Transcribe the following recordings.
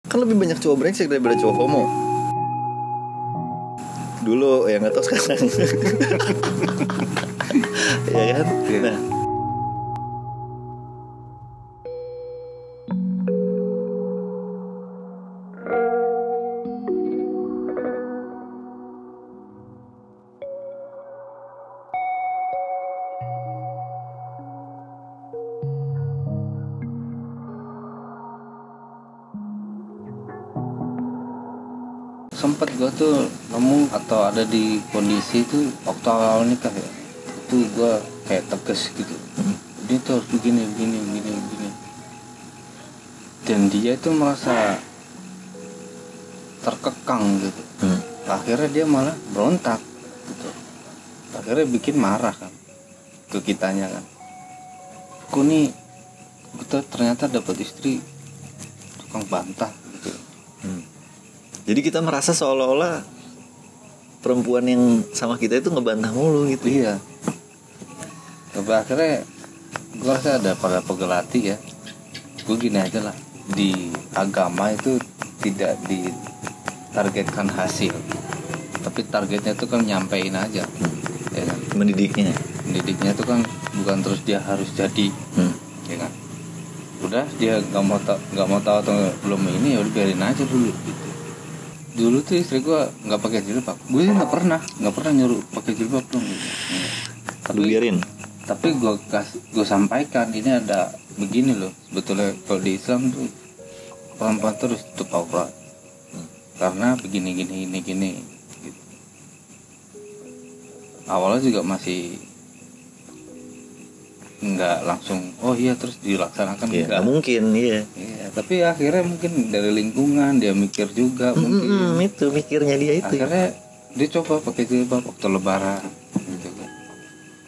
Kan lebih banyak cowok brengsek daripada cowok homo. Dulu ya, nggak tahu sekarang. Ya kan? Iya. Nah, Sempet gue tuh nemu atau ada di kondisi itu waktu awal nikah ya, itu gue kayak tegas gitu, dia tuh harus begini, dan dia itu merasa terkekang gitu. Akhirnya dia malah berontak gitu, akhirnya bikin marah kan ke kitanya kan, aku nih kita ternyata dapat istri tukang bantah gitu. jadi kita merasa seolah-olah perempuan yang sama kita itu ngebantah mulu gitu. Iya. Tapi akhirnya gue rasa ada para pegelatih ya. Gue gini aja lah, di agama itu tidak ditargetkan hasil, tapi targetnya itu kan nyampein aja, ya kan? Mendidiknya. Mendidiknya itu kan bukan terus dia harus jadi, ya kan? Udah dia nggak mau tahu atau belum ini, ya udah biarin aja dulu. Gitu. Dulu tuh istri gue nggak pakai jilbab, gue nggak pernah nyuruh pakai jilbab dong. Gitu. Tapi biarin. Tapi gue sampaikan ini ada begini loh, sebetulnya kalau di Islam tuh perempuan terus tutup aurat karena begini gitu. Awalnya juga masih nggak langsung oh iya terus dilaksanakan, Ya, nggak mungkin, iya. Iya, tapi akhirnya mungkin dari lingkungan dia mikir juga mungkin. Itu mikirnya dia itu. Akhirnya dia coba pakai jilbab waktu lebaran gitu kan.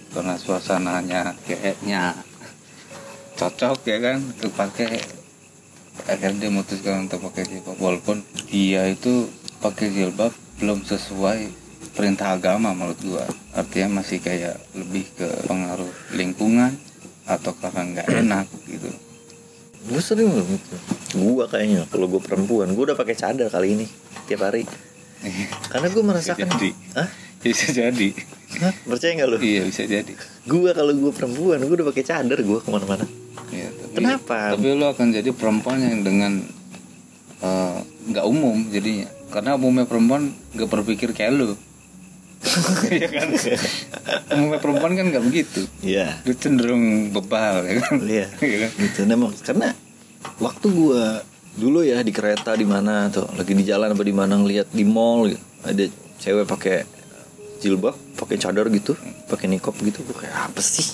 Karena suasananya kayaknya cocok ya kan untuk pakai. Akhirnya dia memutuskan untuk pakai jilbab walaupun dia itu pakai jilbab belum sesuai perintah agama menurut gua. Artinya masih kayak lebih ke pengaruh lingkungan atau karena nggak enak gitu. Gue sering loh gitu. Gue kayaknya kalau gue perempuan, gue udah pakai cadar kali ini tiap hari. Karena gue merasakan. Jadi. Hah? Bisa jadi. Hah? Percaya nggak lo? Iya bisa jadi. Gue kalau gue perempuan, gue udah pakai cadar gue kemana-mana. Iya, Kenapa? Tapi lo akan jadi perempuan yang dengan nggak umum jadinya. Karena umumnya perempuan nggak berpikir kayak lo. Iya kan? Umumnya perempuan kan nggak begitu. Iya. Dia cenderung bebal ya kan? Iya. Iya kan? Gitu. Nah, karena waktu gue dulu ya di kereta di mana tuh, lagi di jalan apa di mana ngelihat di mall gitu, ada cewek pakai jilbab, pakai cadar gitu, pakai niqab gitu, gue kayak apa sih?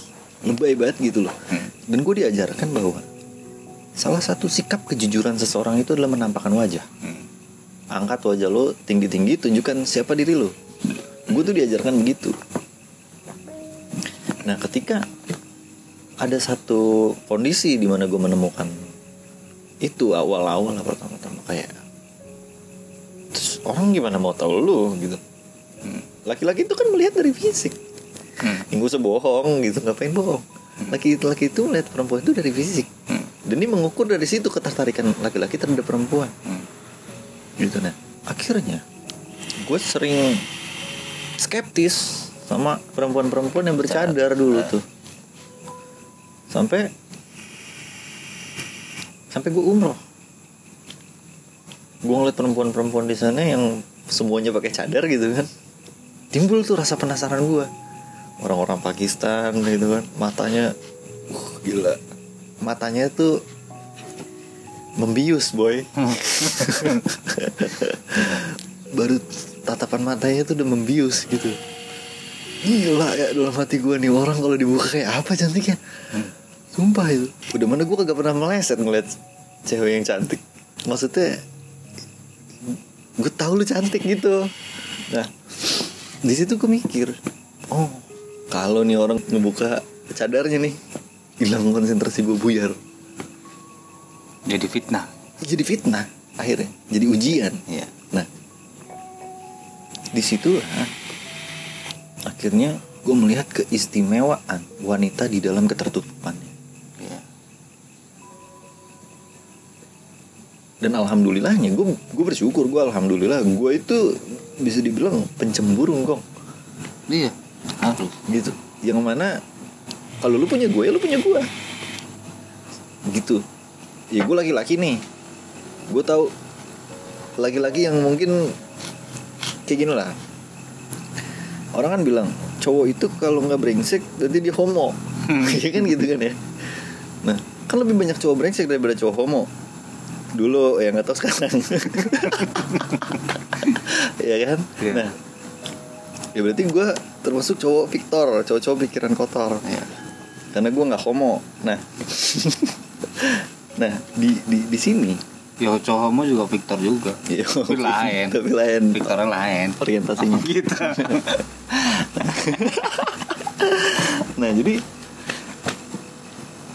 Lebay banget gitu loh. Dan gue diajarkan bahwa salah satu sikap kejujuran seseorang itu adalah menampakkan wajah. Angkat wajah lo tinggi-tinggi, tunjukkan siapa diri lo. Gue tuh diajarkan begitu. Nah, ketika ada satu kondisi di mana gue menemukan itu awal-awal lah, pertama-tama kayak, terus orang gimana mau tahu lo gitu. Laki-laki itu kan melihat dari fisik. Yang gue sebohong gitu, ngapain bohong? Laki-laki itu melihat perempuan itu dari fisik. Dan ini mengukur dari situ ketertarikan laki-laki terhadap perempuan. Gitu. Nah, akhirnya gue sering skeptis sama perempuan-perempuan yang bercadar dulu tuh. Sampai gue umroh. Gue ngeliat perempuan-perempuan di sana yang semuanya pakai cadar gitu kan. Timbul tuh rasa penasaran gue. Orang-orang Pakistan gitu kan, matanya gila. Matanya tuh membius, boy. Baru tatapan matanya tuh udah membius gitu. Gila ya dalam hati gue nih, orang kalau dibuka kayak apa cantiknya. Sumpah itu. Udah mana gue kagak pernah meleset ngeliat cewek yang cantik. Maksudnya gue tahu lu cantik gitu. Nah, di situ gue mikir, oh kalau nih orang ngebuka cadarnya nih, hilang konsentrasi gue, buyar. Jadi fitnah. Jadi fitnah akhirnya, jadi ujian. Iya. Nah, di situ akhirnya gue melihat keistimewaan wanita di dalam ketertutupannya. Iya. Dan alhamdulillahnya gue bersyukur, gue alhamdulillah gue itu bisa dibilang pencemburu Gong. Iya, harus Gitu. Yang mana kalau lu punya gue, ya lu punya gue. Gitu. Ya gue laki-laki nih. Gue tahu laki-laki yang mungkin kayak gini lah. Orang kan bilang cowok itu kalau nggak brengsek nanti dia homo. Ya kan gitu kan ya. Nah, kan lebih banyak cowok brengsek daripada cowok homo. Dulu ya nggak tahu sekarang. Ya kan. Iya. Nah, ya berarti gue termasuk cowok Victor, cowok-cowok pikiran kotor. Iya. Karena gue nggak homo. Nah, nah di sini, ya cowok homo juga Victor juga. iya, Tapi lain. tapi lain. Victornya lain. Orientasinya. Oh, gitu. Nah jadi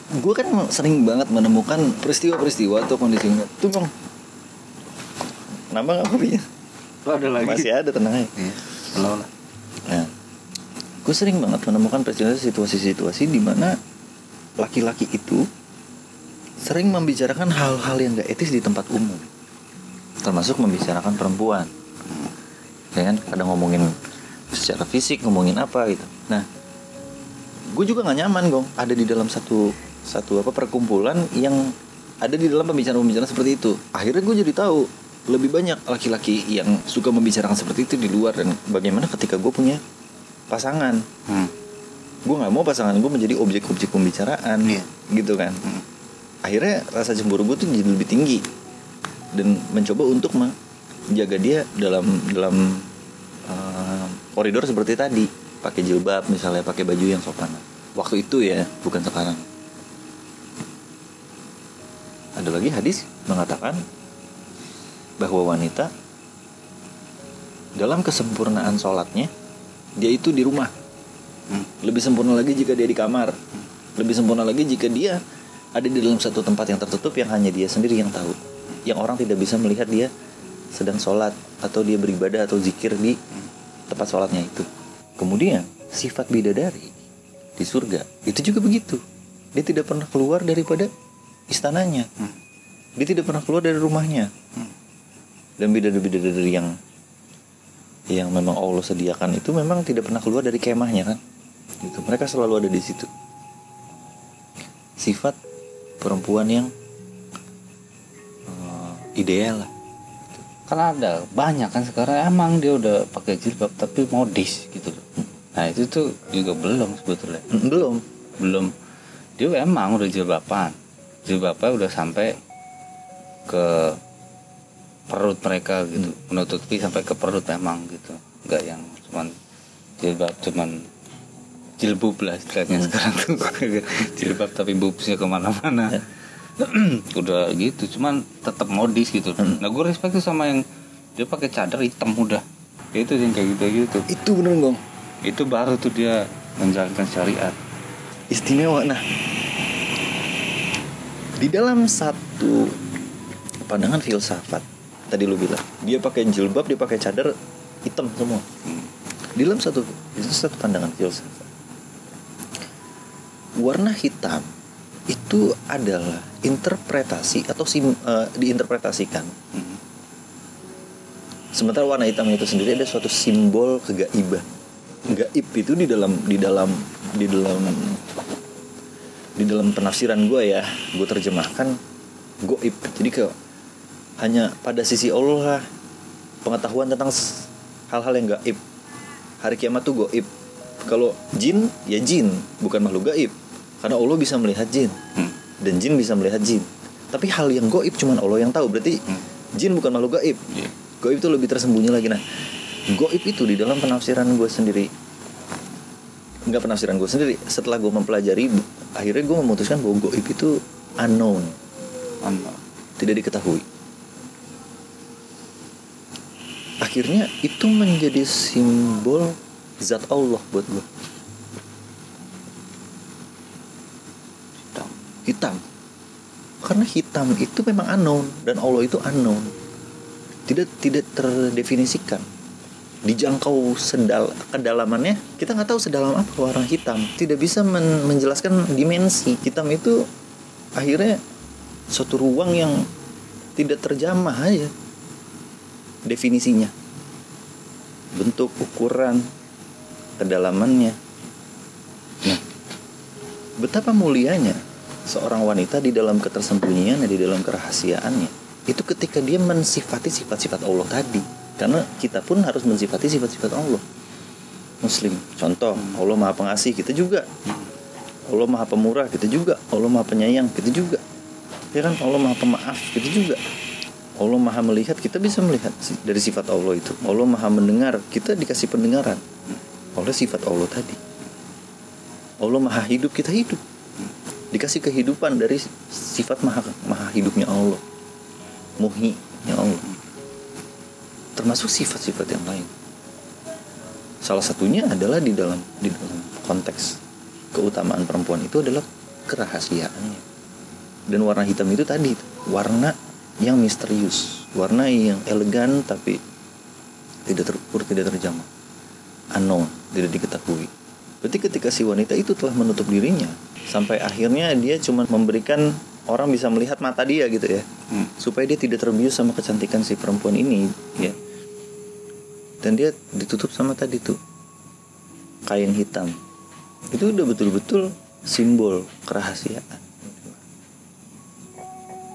gue kan sering banget menemukan peristiwa-peristiwa atau kondisi tuh Bang. Nambah nggak kopinya? Lo ada lagi? Masih ada, tenang aja. Iya. Lo lah. Nah, gue sering banget menemukan peristiwa situasi-situasi di mana laki-laki itu sering membicarakan hal-hal yang gak etis di tempat umum, termasuk membicarakan perempuan. Ya kan, kadang ngomongin secara fisik, ngomongin apa gitu. Nah, gue juga nggak nyaman Gong ada di dalam satu perkumpulan yang ada di dalam pembicaraan seperti itu. Akhirnya gue jadi tahu lebih banyak laki-laki yang suka membicarakan seperti itu di luar, dan bagaimana ketika gue punya pasangan. Gue nggak mau pasangan gue menjadi objek-objek pembicaraan. Iya. Gitu kan. Akhirnya rasa cemburu gue tuh jadi lebih tinggi dan mencoba untuk menjaga dia dalam koridor seperti tadi, pakai jilbab misalnya, pakai baju yang sopan. Waktu itu ya, bukan sekarang. Ada lagi hadis mengatakan bahwa wanita dalam kesempurnaan sholatnya dia itu di rumah. Lebih sempurna lagi jika dia di kamar. Lebih sempurna lagi jika dia ada di dalam satu tempat yang tertutup yang hanya dia sendiri yang tahu, yang orang tidak bisa melihat dia sedang sholat atau dia beribadah atau zikir di tempat sholatnya itu. Kemudian sifat bidadari di surga itu juga begitu. Dia tidak pernah keluar daripada istananya. Dia tidak pernah keluar dari rumahnya. Dan bidadari yang memang Allah sediakan itu memang tidak pernah keluar dari kemahnya kan. Gitu. Mereka selalu ada di situ. Sifat perempuan yang ideal lah. Kan ada banyak kan sekarang emang dia udah pakai jilbab tapi modis gitu loh. Nah itu tuh juga belum sebetulnya. Belum. Dia emang udah jilbabnya udah sampai ke perut mereka gitu, menutupi sampai ke perut emang gitu. Enggak yang cuman jilbab lah istilahnya sekarang tuh. Jilbab tapi bubsnya kemana-mana. Udah gitu, cuman tetap modis gitu. Nah gue respect tuh sama yang dia pakai cadar hitam udah. Itu yang kayak gitu. Itu bener Gong. Itu baru tuh dia menjalankan syariat. Istimewa. Nah, di dalam satu pandangan filsafat tadi lu bilang, dia pakai jilbab, dia pakai cadar hitam semua. Di dalam satu pandangan filsafat, warna hitam itu adalah interpretasi atau diinterpretasikan. Sementara warna hitam itu sendiri ada suatu simbol kegaiban. Gaib itu di dalam penafsiran gue ya, gue terjemahkan goib. Jadi hanya pada sisi Allah lah pengetahuan tentang hal-hal yang gaib. Hari kiamat tuh goib. Kalau jin ya jin, bukan makhluk gaib. Karena Allah bisa melihat jin dan jin bisa melihat jin. Tapi hal yang goib cuman Allah yang tahu. Berarti jin bukan makhluk gaib. Goib itu lebih tersembunyi lagi. Nah, goib itu di dalam penafsiran gue sendiri, enggak penafsiran gue sendiri, setelah gue mempelajari, akhirnya gue memutuskan bahwa goib itu unknown, tidak diketahui. Akhirnya itu menjadi simbol zat Allah buat gue. Hitam. Karena hitam itu memang unknown dan Allah itu unknown. Tidak terdefinisikan. Dijangkau kedalamannya, kita nggak tahu sedalam apa warna hitam. Tidak bisa menjelaskan dimensi. Hitam itu akhirnya suatu ruang yang tidak terjamah aja definisinya, bentuk, ukuran, kedalamannya. Nah, betapa mulianya seorang wanita di dalam ketersembunyian, di dalam kerahasiaannya, itu ketika dia mensifati sifat-sifat Allah tadi. Karena kita pun harus mensifati sifat-sifat Allah. Muslim, contoh, Allah Maha Pengasih, kita juga. Allah Maha Pemurah, kita juga. Allah Maha Penyayang, kita juga. Ya kan, Allah Maha Pemaaf, kita juga. Allah Maha Melihat, kita bisa melihat dari sifat Allah itu. Allah Maha Mendengar, kita dikasih pendengaran oleh sifat Allah tadi. Allah Maha Hidup, kita hidup, dikasih kehidupan dari sifat maha hidupnya Allah, muhyinya Allah, termasuk sifat-sifat yang lain. Salah satunya adalah di dalam konteks keutamaan perempuan itu adalah kerahasiaannya. Dan warna hitam itu tadi, warna yang misterius, warna yang elegan tapi tidak terukur, tidak terjamah, unknown, tidak diketahui. Berarti ketika si wanita itu telah menutup dirinya, sampai akhirnya dia cuma memberikan orang bisa melihat mata dia gitu ya, supaya dia tidak terbius sama kecantikan si perempuan ini ya. Dan dia ditutup sama tadi tuh kain hitam. Itu udah betul-betul simbol kerahasiaan.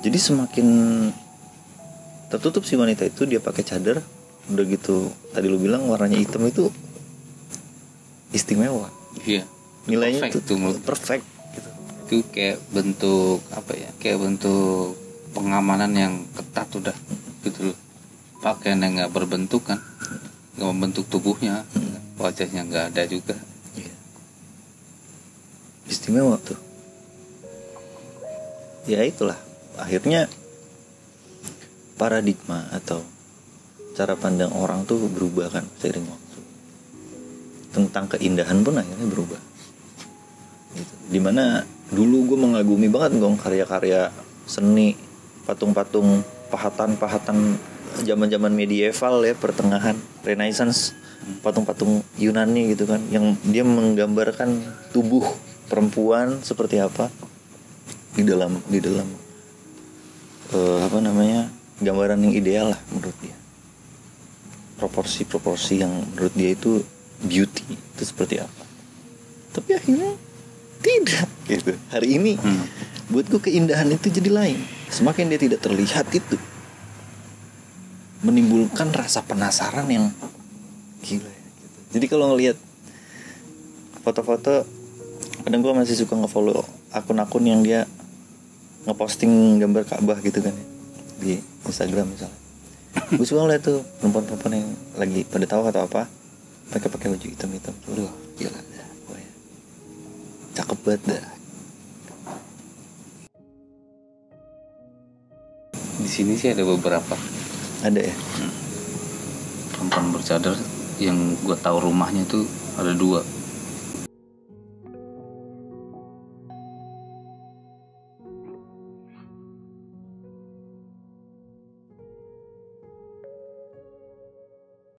Jadi semakin tertutup si wanita itu, dia pakai cadar, udah gitu tadi lu bilang warnanya hitam itu istimewa. Iya. Nilainya perfect, itu perfect gitu. Itu kayak bentuk apa ya? Kayak bentuk pengamanan yang ketat udah gitu loh. Pakaian yang nggak berbentuk kan, nggak membentuk tubuhnya, wajahnya nggak ada juga. Iya. Istimewa tuh. Ya itulah. Akhirnya paradigma atau cara pandang orang tuh berubah kan seiring waktu. Tentang keindahan pun akhirnya berubah gitu. Dimana dulu gue mengagumi banget dong karya-karya seni, patung-patung, pahatan-pahatan zaman-zaman medieval ya, pertengahan Renaissance, patung-patung Yunani gitu kan, yang dia menggambarkan tubuh perempuan seperti apa di dalam gambaran yang ideal lah menurut dia, proporsi-proporsi yang menurut dia itu beauty itu seperti apa. Tapi akhirnya tidak gitu. Hari ini buatku keindahan itu jadi lain. Semakin dia tidak terlihat itu menimbulkan rasa penasaran yang gila ya, gitu. Jadi kalau ngelihat foto-foto, kadang gue masih suka nge-follow akun-akun yang dia ngeposting gambar Ka'bah gitu kan ya, di Instagram misalnya. Gue suka ngeliat tuh perempuan-perempuan yang lagi pada tahu atau apa, mereka pakai baju hitam-hitam. Aduh, gila dah, gue cakep banget dah. Di sini sih ada beberapa. Ada ya? Perempuan bercadar yang gue tahu rumahnya tuh ada 2.